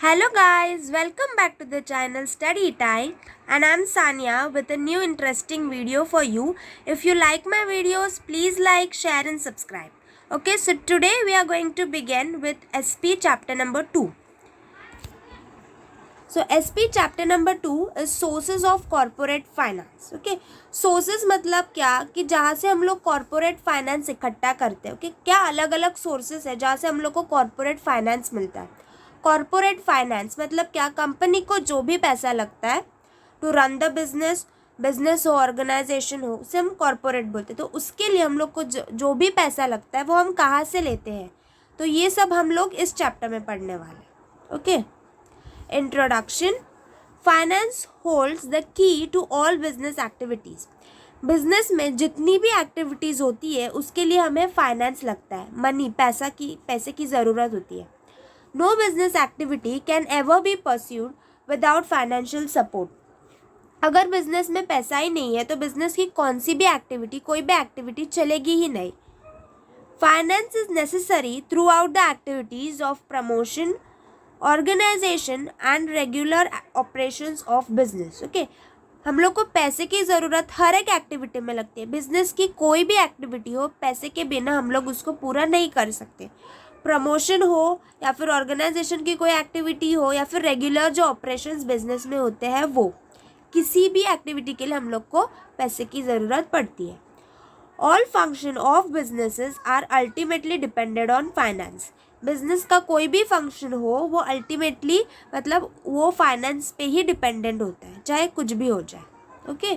Hello guys, welcome back to the channel Study Time and I'm Sanya with a new interesting video for you. If you like my videos, please like, share and subscribe. Okay, so today we are going to begin with SP chapter number 2. So SP chapter number 2 is sources of corporate finance. Okay, sources मतलब क्या कि जहाँ से हम लोग corporate finance इकट्ठा करते हैं. Okay, क्या अलग अलग sources है जहाँ से हम लोग को corporate finance मिलता है. कॉरपोरेट फाइनेंस मतलब क्या, कंपनी को जो भी पैसा लगता है टू रन द बिजनेस हो, ऑर्गेनाइजेशन हो, उसे हम कॉरपोरेट बोलते हैं. तो उसके लिए हम लोग को जो भी पैसा लगता है वो हम कहाँ से लेते हैं, तो ये सब हम लोग इस चैप्टर में पढ़ने वाले हैं. Okay, introduction. Finance holds the key to all business activities. Business में जितनी भी एक्टिविटीज़ होती है उसके लिए हमें फाइनेंस लगता है. मनी, पैसे की ज़रूरत होती है. No business activity can ever be pursued without financial support. अगर बिजनेस में पैसा ही नहीं है तो बिजनेस की कौन सी भी एक्टिविटी, कोई भी एक्टिविटी चलेगी ही नहीं. Finance is necessary throughout the activities of promotion, organisation and regular operations of business. Okay, हम लोग को पैसे की ज़रूरत हर एक एक्टिविटी में लगती है. बिजनेस की कोई भी एक्टिविटी हो, पैसे के बिना हम लोग उसको पूरा नहीं कर सकते. प्रमोशन हो या फिर ऑर्गेनाइजेशन की कोई एक्टिविटी हो या फिर रेगुलर जो ऑपरेशंस बिजनेस में होते हैं, वो किसी भी एक्टिविटी के लिए हम लोग को पैसे की ज़रूरत पड़ती है. All function of businesses are ultimately depended on finance. Business का कोई भी फंक्शन हो वो अल्टीमेटली मतलब वो फाइनेंस पे ही डिपेंडेंट होता है, चाहे कुछ भी हो जाए. Okay,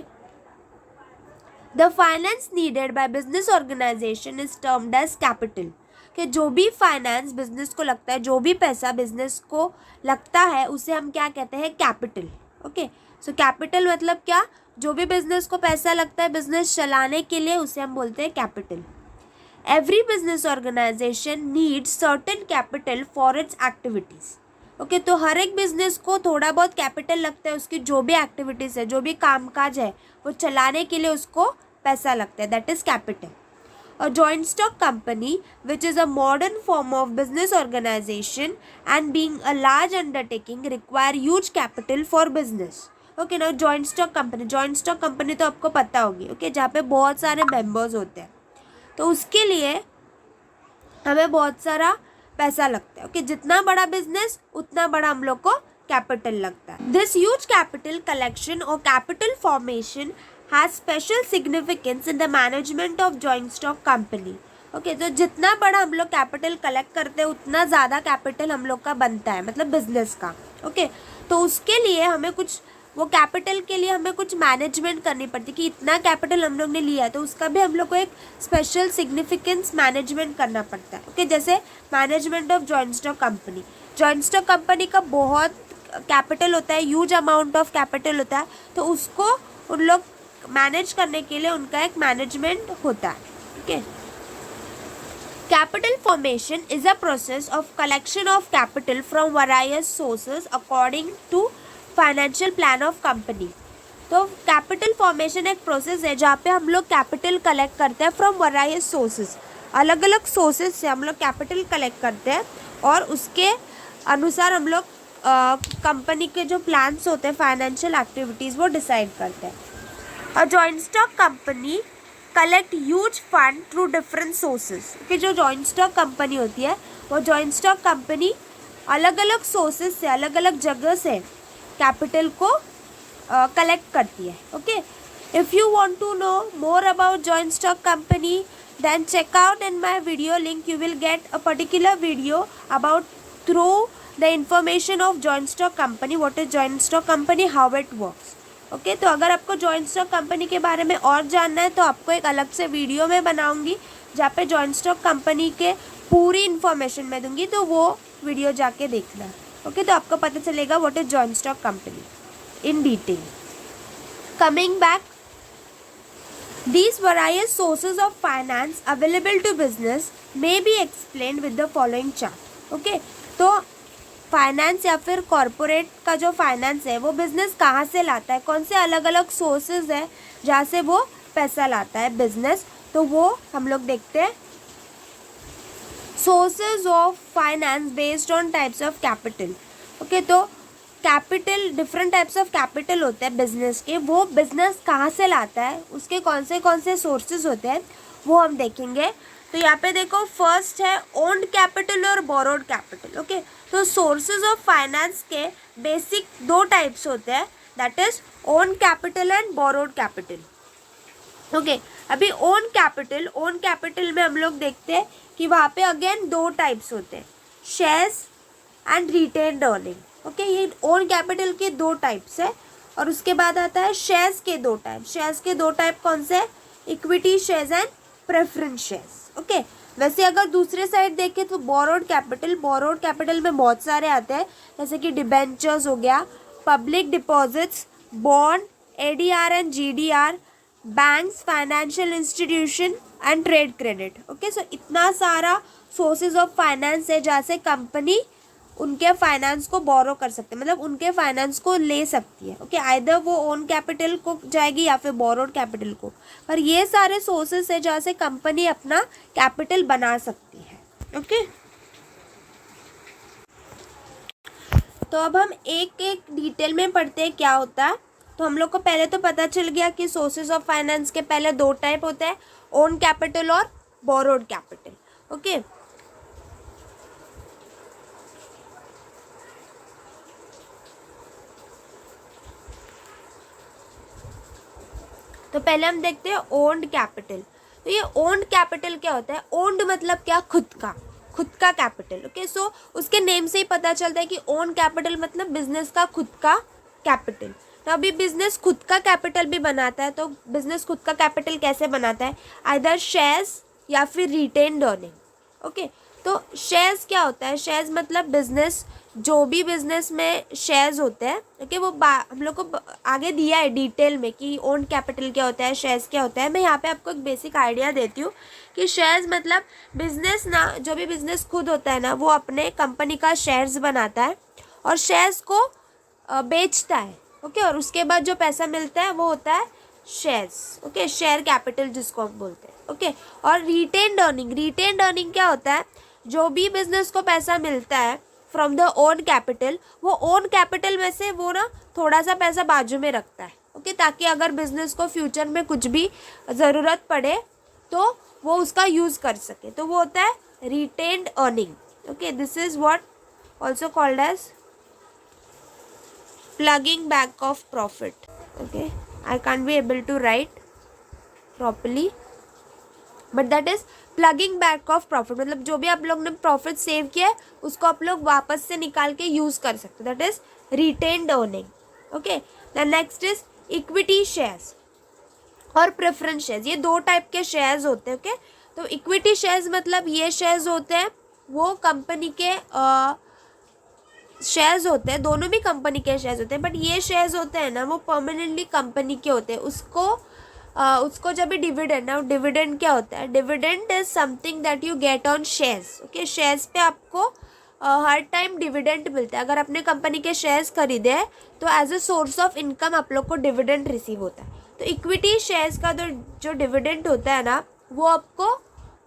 the finance needed by business organisation is termed as capital. कि जो भी फाइनेंस बिजनेस को लगता है, जो भी पैसा बिजनेस को लगता है, उसे हम क्या कहते हैं, कैपिटल. ओके, सो कैपिटल मतलब क्या, जो भी बिजनेस को पैसा लगता है बिजनेस चलाने के लिए, उसे हम बोलते हैं capital. Every business organisation needs certain capital for its activities. Okay, तो हर एक बिजनेस को थोड़ा बहुत कैपिटल लगता है. उसकी जो भी एक्टिविटीज़ है, जो भी कामकाज है, वो चलाने के लिए उसको पैसा लगता है, that is capital. A joint stock company, which is a modern form of business organization and being a large undertaking, require huge capital for business. Okay, now joint stock company तो आपको पता होगी. Okay, जहाँ पे बहुत सारे members होते हैं, तो उसके लिए हमें बहुत सारा पैसा लगता है. ओके, जितना बड़ा बिजनेस उतना बड़ा हम लोग को कैपिटल लगता है. दिस ह्यूज कैपिटल कलेक्शन और capital formation has special significance in the management of joint stock company. Okay, तो जितना बड़ा हम लोग कैपिटल कलेक्ट करते हैं उतना ज़्यादा कैपिटल हम लोग का बनता है, मतलब बिजनेस का. ओके, तो उसके लिए हमें कुछ, वो कैपिटल के लिए हमें कुछ मैनेजमेंट करनी पड़ती है कि इतना कैपिटल हम लोग ने लिया है तो उसका भी हम लोग को एक स्पेशल सिग्निफिकेंस मैनेजमेंट करना पड़ता है. ओके, जैसे management of joint stock company. Joint stock company का बहुत कैपिटल होता है, ह्यूज अमाउंट ऑफ कैपिटल होता है, तो उसको उन लोग मैनेज करने के लिए उनका एक मैनेजमेंट होता है. Okay, capital formation is a process of collection of capital from various sources according to financial plan of company. तो कैपिटल फॉर्मेशन एक प्रोसेस है जहाँ पे हम लोग कैपिटल कलेक्ट करते हैं फ्रॉम वेरियस सोर्सेज. अलग अलग सोर्सेज से हम लोग कैपिटल कलेक्ट करते हैं और उसके अनुसार हम लोग कंपनी के जो प्लान्स होते हैं, फाइनेंशियल एक्टिविटीज़, वो डिसाइड करते हैं. A joint stock company collect huge fund through different sources. कि जो joint stock company होती है वो joint stock company अलग अलग sources से, अलग अलग जगह से capital को collect करती है. Okay, if you want to know more about joint stock company, then check out in my video link. You will get a particular video about through the information of joint stock company, what is joint stock company, how it works. Okay, तो अगर आपको joint stock company के बारे में और जानना है तो आपको एक अलग से वीडियो मैं बनाऊंगी जहाँ पे जॉइंट स्टॉक कंपनी के पूरी इन्फॉर्मेशन मैं दूंगी, तो वो वीडियो जाके देखना. ओके, तो आपको पता चलेगा what is joint stock company in detail. Coming back, these various sources of finance available to business may be explained with the following chart. Okay, तो फाइनेंस या फिर कॉरपोरेट का जो फाइनेंस है वो बिजनेस कहाँ से लाता है, कौन से अलग अलग सोर्सेज है जहाँ से वो पैसा लाता है बिजनेस, तो वो हम लोग देखते हैं. Sources of finance based on types of capital. Okay, तो capital, different types of capital होते हैं बिजनेस के, वो बिजनेस कहाँ से लाता है, उसके कौन से सोर्सेज होते हैं वो हम देखेंगे। तो यहाँ पे देखो, फर्स्ट है ओन्ड कैपिटल और बोरोड कैपिटल। ओके, तो सोर्सेज ऑफ फाइनेंस के बेसिक दो टाइप्स होते हैं, that is own capital and borrowed capital. Okay, अभी ओन कैपिटल में हम लोग देखते हैं कि वहाँ पे अगेन दो टाइप्स होते हैं, shares and retained earning. Okay, ये ओन कैपिटल के दो टाइप्स है। और उसके बाद आता है शेयर्स के दो टाइप कौन से, equity shares and preference shares. Okay, वैसे अगर दूसरे साइड देखें तो बोरोड कैपिटल में बहुत सारे आते हैं, जैसे कि डिबेंचर्स हो गया, public deposits, bond, ADR and GDR, banks, financial institution and trade credit. Okay, so इतना सारा सोर्सेज ऑफ फाइनेंस है जहाँ से कंपनी उनके फाइनेंस को बोरो कर सकते हैं, मतलब उनके फाइनेंस को ले सकती है। ओके, आइदर वो ओन कैपिटल को जाएगी या फिर बोरोड कैपिटल को, पर ये सारे सोर्सेस है जहाँ से कंपनी अपना कैपिटल बना सकती है। ओके, तो अब हम एक एक डिटेल में पढ़ते हैं क्या होता है। तो हम लोग को पहले तो पता चल गया कि सोर्सेज ऑफ फाइनेंस के पहले दो टाइप होते हैं, ओन कैपिटल और बोरोड कैपिटल। ओके, तो पहले हम देखते हैं ओन्ड कैपिटल। तो ये ओन्ड कैपिटल क्या होता है, ओन्ड मतलब क्या, खुद का कैपिटल। ओके, सो उसके नेम से ही पता चलता है कि ओन कैपिटल मतलब बिजनेस का खुद का कैपिटल। तो अभी बिजनेस खुद का कैपिटल भी बनाता है, तो बिजनेस खुद का कैपिटल कैसे बनाता है, आइदर शेयर्स या फिर रिटेन्ड अर्निंग। ओके, तो शेयर्स क्या होता है, शेयर्स मतलब बिजनेस, जो भी बिजनेस में शेयर्स होते हैं। ओके, वो हम लोग को आगे दिया है डिटेल में कि ओन कैपिटल क्या होता है, शेयर्स क्या होता है। मैं यहाँ पे आपको एक बेसिक आइडिया देती हूँ कि शेयर्स मतलब बिजनेस ना, जो भी बिजनेस खुद होता है ना, वो अपने कंपनी का शेयर्स बनाता है और शेयर्स को बेचता है। ओके, और उसके बाद जो पैसा मिलता है वो होता है शेयर्स। ओके, शेयर कैपिटल जिसको हम बोलते हैं। ओके, और रिटेन्ड अर्निंग क्या होता है, जो भी बिजनेस को पैसा मिलता है फ्रॉम द ओन कैपिटल, वो ओन कैपिटल में से वो ना थोड़ा सा पैसा बाजू में रखता है। ओके, ताकि अगर बिजनेस को फ्यूचर में कुछ भी ज़रूरत पड़े तो वो उसका यूज़ कर सके, तो वो होता है retained earning. Okay, this is what also called as plugging back of profit. Okay, I can't be able to write properly, but that is plugging back of profit। मतलब जो भी आप लोग ने प्रॉफिट सेव किया है उसको आप लोग वापस से निकाल के यूज़ कर सकते हो, that is retained earning. Okay, the next is equity shares और प्रेफरेंस शेयर्स। ये दो टाइप के शेयर्स होते हैं। ओके, तो इक्विटी शेयर्स मतलब ये शेयर्स होते हैं, वो कंपनी के शेयर्स होते हैं, दोनों भी कंपनी के शेयर्स होते हैं, बट ये शेयर्स होते हैं ना वो परमानेंटली कंपनी के होते हैं। उसको जब भी डिविडेंड ना, डिविडेंड क्या होता है, dividend is something that you get on shares. Okay, shares पे आपको हर टाइम डिविडेंड मिलता है। अगर अपने कंपनी के शेयर्स खरीदे हैं तो as a source of income आप लोग को डिविडेंड रिसीव होता है। तो इक्विटी शेयर्स का जो डिविडेंड होता है ना, वो आपको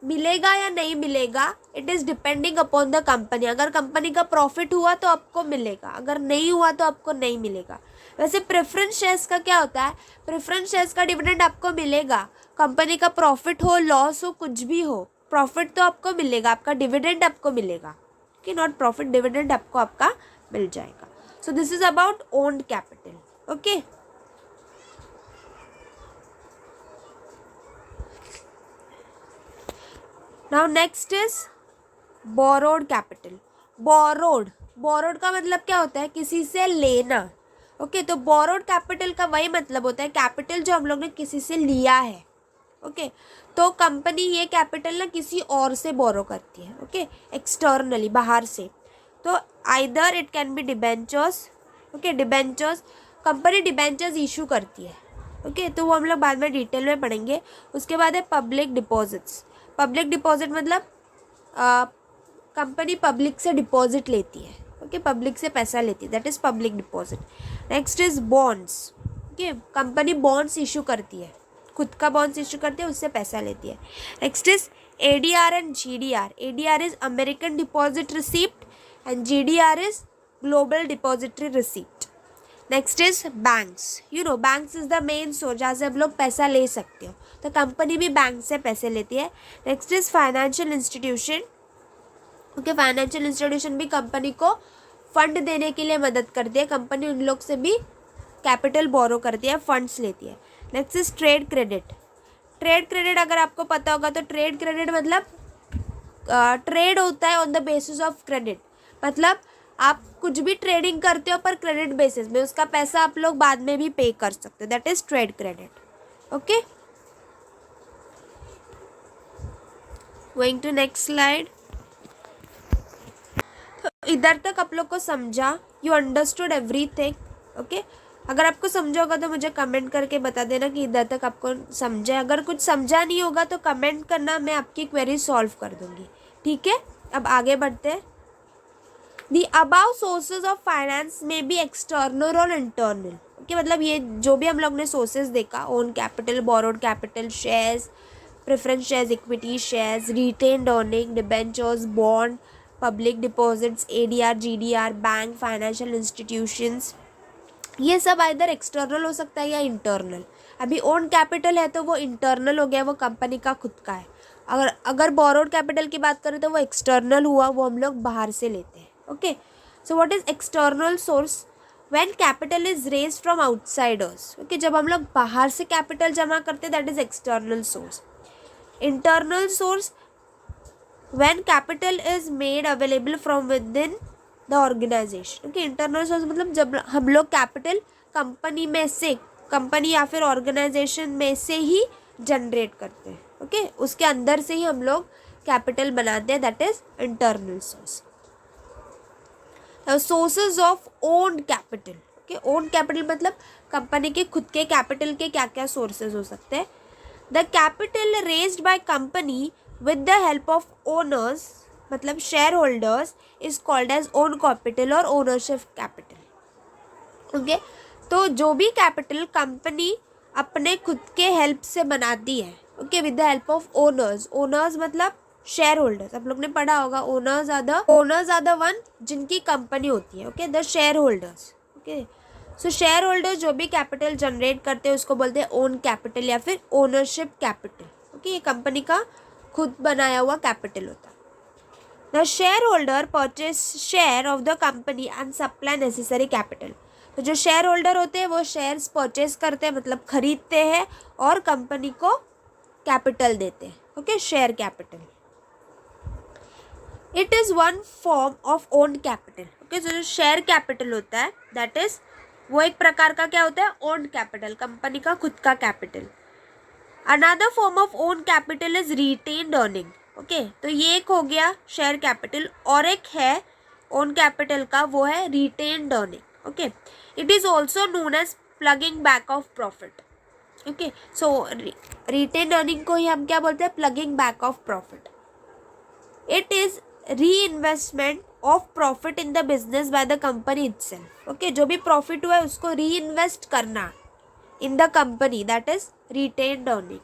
मिलेगा या नहीं मिलेगा, it is depending upon the company. अगर कंपनी का प्रॉफिट हुआ तो आपको मिलेगा, अगर नहीं हुआ तो आपको नहीं मिलेगा। वैसे प्रेफरेंस शेयर्स का क्या होता है, प्रेफरेंस शेयर्स का डिविडेंड आपको मिलेगा, कंपनी का प्रॉफिट हो, लॉस हो, कुछ भी हो, प्रॉफिट तो आपको मिलेगा, आपका डिविडेंड आपको मिलेगा कि नॉट प्रॉफिट, डिविडेंड आपको आपका मिल जाएगा। सो this is about owned capital. Okay, now next is borrowed capital. Borrowed का मतलब क्या होता है, किसी से लेना। ओके, तो बोरोड कैपिटल का वही मतलब होता है, कैपिटल जो हम लोग ने किसी से लिया है। ओके, तो कंपनी ये कैपिटल ना किसी और से बोरो करती है। ओके, एक्सटर्नली, बाहर से। तो either it can B debentures. Okay, debentures, company debentures issue करती है। ओके, तो वो हम लोग बाद में डिटेल में पढ़ेंगे। उसके बाद है पब्लिक डिपॉजिट्स। पब्लिक डिपॉजिट मतलब कंपनी पब्लिक से डिपॉजिट लेती है। ओके, पब्लिक से पैसा लेती है, that is public deposit. Next is bonds. Okay, company bonds issue करती है, खुद का बॉन्ड्स इशू करती है, उससे पैसा लेती है। Next is ADR and GDR. ADR is American deposit receipt and GDR is global depository receipt. Next is banks, banks is the main source जहाँ से आप लोग पैसा ले सकते हो, तो कंपनी भी बैंक से पैसे लेती है। Next is financial institution. Okay, financial institution भी कंपनी को फंड देने के लिए मदद करती है, कंपनी उन लोग से भी कैपिटल बोरो करती है, फंड्स लेती है। Next is trade credit. Trade credit अगर आपको पता होगा तो ट्रेड क्रेडिट मतलब ट्रेड होता है on the basis of credit, मतलब आप कुछ भी ट्रेडिंग करते हो पर क्रेडिट बेसिस में, उसका पैसा आप लोग बाद में भी पे कर सकते हो, that is trade credit. Okay, going to next slide. तो इधर तक आप लोग को समझा, यू अंडरस्टूड एवरीथिंग। ओके, अगर आपको समझा होगा तो मुझे कमेंट करके बता देना कि इधर तक आपको समझा है। अगर कुछ समझा नहीं होगा तो कमेंट करना, मैं आपकी क्वेरी सॉल्व कर दूंगी। ठीक है, अब आगे बढ़ते हैं। The above sources of finance में बी एक्सटर्नल और इंटरनल। ओके, मतलब ये जो भी हम लोग ने सोर्सेज देखा, own capital, borrowed capital, shares, preference shares, equity shares, retained earning, debentures, bond, public deposits, ADR, GDR, bank, financial institutions, ये सब आइदर एक्सटर्नल हो सकता है या इंटरनल। अभी ओन कैपिटल है तो वो इंटरनल हो गया, वो कंपनी का खुद का है। अगर बोरोड कैपिटल की बात करें तो वो एक्सटर्नल हुआ, वो हम लोग बाहर से लेते हैं। Okay, so what is external source? When capital is raised from outsiders. Okay, जब हम लोग बाहर से कैपिटल जमा करते हैं, that is external source. Internal source, when capital is made available from within the organisation. Okay, internal source मतलब जब हम लोग कैपिटल कंपनी में से, कंपनी या फिर ऑर्गेनाइजेशन में से ही जनरेट करते हैं। ओके, उसके अंदर से ही हम लोग कैपिटल बनाते हैं, that is internal source. Sources of owned capital. Okay, owned capital मतलब कंपनी के खुद के कैपिटल के क्या क्या सोर्सेज हो सकते हैं। The capital raised by company with the help of owners, मतलब share holders, is called as own capital और ओनरशिप कैपिटल। ओके, तो जो भी कैपिटल कंपनी अपने खुद के हेल्प से बनाती है, okay, with the help of owners, owners मतलब शेयर होल्डर्स, आप लोग ने पढ़ा होगा, ओनर्स आर द वन जिनकी कंपनी होती है। Okay, the share holders. Okay, so share holders जो भी कैपिटल जनरेट करते हैं उसको बोलते हैं ओन कैपिटल या फिर ओनरशिप कैपिटल। ओके, ये कंपनी का खुद बनाया हुआ कैपिटल होता है। The shareholder purchase share of the company and supply necessary capital। तो जो शेयर होल्डर होते हैं वो शेयर्स परचेज करते हैं, मतलब खरीदते हैं और कंपनी को कैपिटल देते हैं। Okay, share capital. It is one form of owned capital. Okay, जो शेयर कैपिटल होता है दैट इज, वो एक प्रकार का क्या होता है, ओन्ड कैपिटल, कंपनी का खुद का capital. Another form of owned capital is retained earning. Okay, तो ये एक हो गया शेयर कैपिटल, और एक है ओन कैपिटल का, वो है retained earning. Okay, it is also known as plugging back of profit. Okay, so retained earning को ही हम क्या बोलते हैं, plugging back of profit. It is reinvestment of profit in the business by the company itself. Okay, जो भी profit हुआ है उसको री इन्वेस्ट करना in the company, that is retained earning.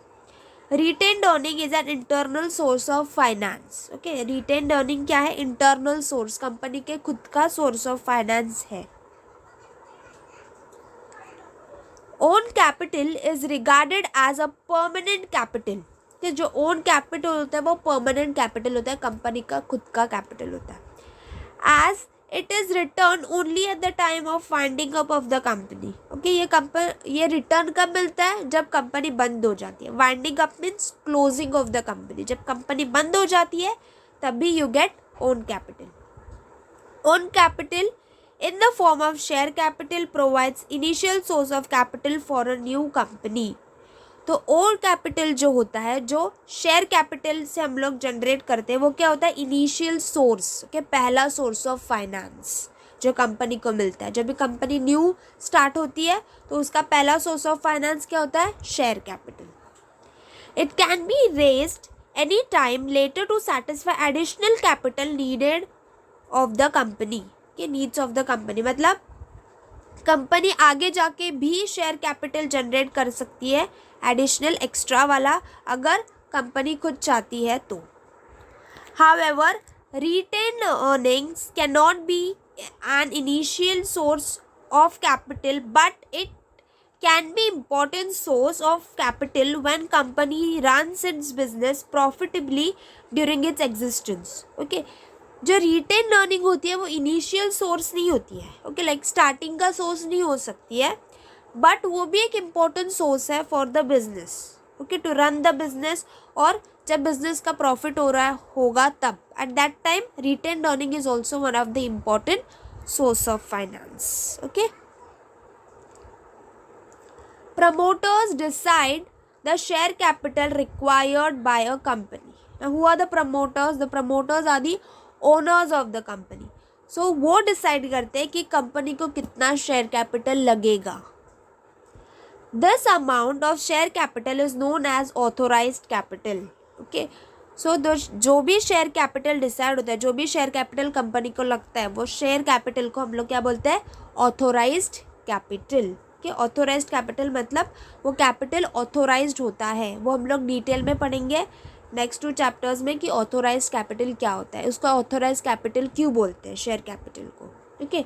Retained earning is an internal source of finance. Okay, retained earning क्या है, internal source, company के खुद का सोर्स ऑफ फाइनेंस है। Own capital is regarded as a permanent capital. कि जो own capital होता है वो परमानेंट कैपिटल होता है, कंपनी का खुद का कैपिटल होता है। As it is return only at the time of winding up of the company. Okay, ये रिटर्न कब मिलता है, जब कंपनी बंद हो जाती है। Winding up means closing of the company, जब कंपनी बंद हो जाती है तभी you get own capital. Own capital in the form of share capital provides initial source of capital for a new company। तो ओन कैपिटल जो होता है, जो शेयर कैपिटल से हम लोग जनरेट करते हैं, वो क्या होता है, इनिशियल सोर्स। ओके, पहला सोर्स ऑफ फाइनेंस जो कंपनी को मिलता है। जब भी कंपनी न्यू स्टार्ट होती है तो उसका पहला सोर्स ऑफ फाइनेंस क्या होता है, share capital. It can be raised any time later to satisfy additional capital needed of the company, के नीड्स ऑफ द कंपनी, मतलब कंपनी आगे जाके भी शेयर कैपिटल जनरेट कर सकती है, एडिशनल एक्स्ट्रा वाला, अगर कंपनी खुद चाहती है तो। However retain earnings can not be an initial source of capital, but it can be important source of capital when company runs its business profitably during its existence. Okay, जो retain earning होती है वो initial source नहीं होती है. Okay, like starting का source नहीं हो सकती है, बट वो भी एक इम्पॉर्टेंट सोर्स है for the business. Okay, to run the business. और जब बिजनेस का प्रॉफिट हो रहा होगा तब at that time retain earning is also one of the important source of finance. Okay, promoters decide the share capital required by a company. Now who are the promoters? The promoters are the owners of the company. So वो decide करते हैं कि company को कितना share capital लगेगा. This amount of share capital is known as authorized capital. Okay, so जो भी share capital decide होता है, जो भी शेयर कैपिटल कंपनी को लगता है, वो शेयर कैपिटल को हम लोग क्या बोलते हैं? Authorised capital. कि ऑथोराइज्ड कैपिटल मतलब वो कैपिटल ऑथोराइज्ड होता है. वो हम लोग डिटेल में पढ़ेंगे नेक्स्ट 2 चैप्टर्स में कि ऑथोराइज्ड कैपिटल क्या होता है, उसका ऑथोराइज्ड कैपिटल क्यों बोलते हैं शेयर कैपिटल को. Okay,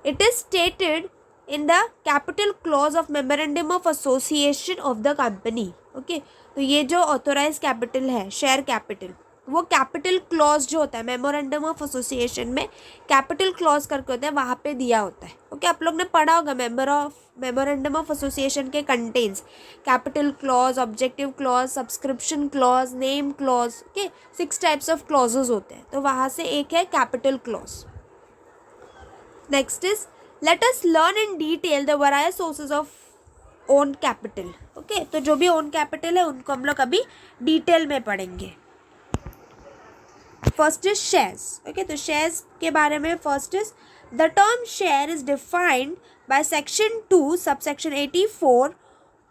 it is stated in the capital clause of memorandum of association of the company. Okay, तो ये जो ऑथोराइज कैपिटल है शेयर कैपिटल, वो कैपिटल क्लॉज जो होता है मेमोरेंडम ऑफ एसोसिएशन में कैपिटल क्लॉज करके होता है, वहाँ पे दिया होता है. ओके, आप लोग ने पढ़ा होगा मेमोरेंडम ऑफ एसोसिएशन के contents capital clause, objective clause, subscription clause, name clause. Okay, 6 types of clauses होते हैं, तो वहाँ से एक है capital clause. Next is let us learn in detail the various sources of own capital. Okay, तो जो भी ओन कैपिटल है उनको हम लोग अभी डिटेल में पढ़ेंगे. First is shares. ओके, तो शेयर्स के बारे में first is the term share is defined by section 2 subsection 84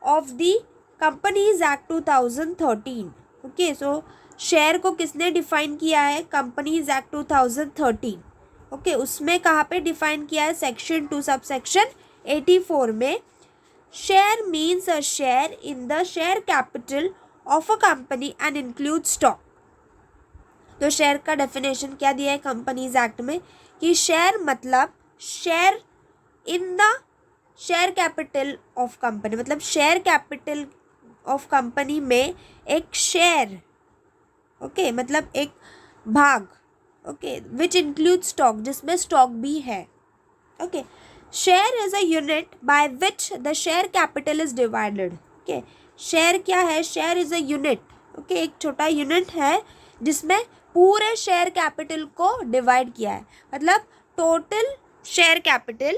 of the companies act 2013. Okay, so share को किसने डिफाइन किया है? Companies act 2013. ओके, उसमें कहाँ पे डिफाइन किया है? सेक्शन 2 सबसेक्शन 84 में. Share means a share in the share capital of a company and include stock. तो शेयर का डेफिनेशन क्या दिया है कंपनीज एक्ट में कि शेयर मतलब share in the share capital of company, मतलब शेयर कैपिटल ऑफ कंपनी में एक शेयर. ओके, मतलब एक भाग. ओके, विच इंक्लूड स्टॉक, जिसमें स्टॉक भी है. Okay, share is a unit by which the share capital is divided. Okay, share क्या है? Share is a unit. Okay, एक छोटा यूनिट है जिसमें पूरे शेयर कैपिटल को डिवाइड किया है. मतलब टोटल शेयर कैपिटल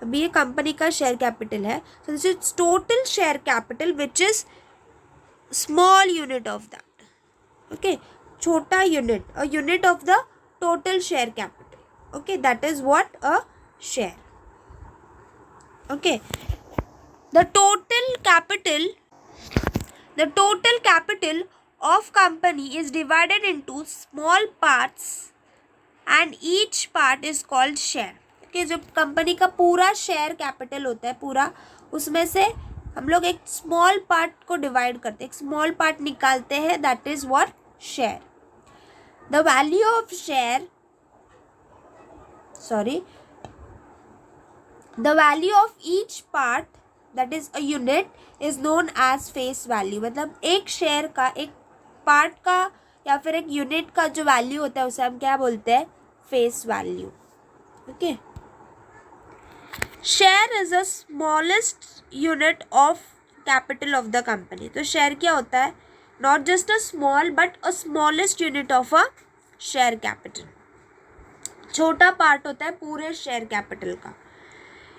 अभी ये कंपनी का शेयर कैपिटल है. So this is total share capital which is small unit of that. Okay, छोटा unit, a unit of the total share capital. Okay, that is what a share. Okay, the total capital of company is divided into small parts and each part is called share. Okay, जो company का पूरा share capital होता है पूरा, उसमें से हम लोग एक स्मॉल पार्ट को डिवाइड करते हैं, एक स्मॉल पार्ट निकालते हैं, that is what? Share. The value of share the value of each part that is a unit is known as face value. मतलब एक शेयर का, एक पार्ट का या फिर एक यूनिट का जो वैल्यू होता है उसे हम क्या बोलते हैं? Face value. Okay, share is a smallest unit of capital of the company. तो शेयर क्या होता है? Not just a small but a smallest unit of a share capital. छोटा पार्ट होता है पूरे शेयर कैपिटल का.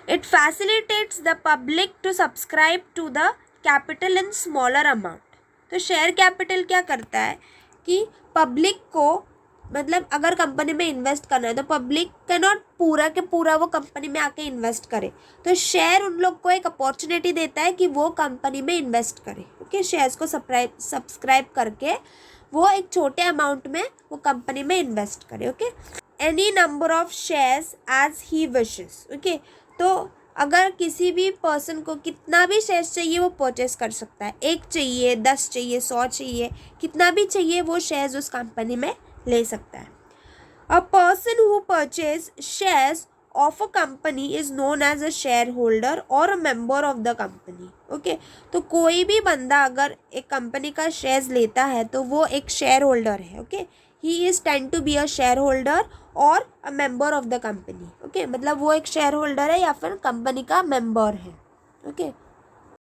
It facilitates the public to subscribe to the capital in smaller amount. तो शेयर कैपिटल क्या करता है कि पब्लिक को, मतलब अगर कंपनी में इन्वेस्ट करना है तो पब्लिक कैनॉट पूरा के पूरा वो कंपनी में आके इन्वेस्ट करे, तो शेयर उन लोग को एक अपॉर्चुनिटी देता है कि वो कंपनी में इन्वेस्ट करे. ओके, शेयर्स को सब्सक्राइब करके वो एक छोटे अमाउंट में वो कंपनी में इन्वेस्ट करे. Okay, any number of shares as he wishes. Okay, तो अगर किसी भी पर्सन को कितना भी शेयर्स चाहिए वो परचेस कर सकता है। 1 चाहिए, 10 चाहिए, 100 चाहिए, कितना भी चाहिए वो शेयर्स उस कंपनी में ले सकता है। A person who purchase shares of a company is known as a share holder और a member of the company. Okay, तो कोई भी बंदा अगर एक कंपनी का शेयर्स लेता है तो वो एक शेयर होल्डर है। Okay, he is tend to be a share holder और a member of the company. Okay, मतलब वो एक शेयर होल्डर है या फिर कंपनी का मेंबर है। ओके।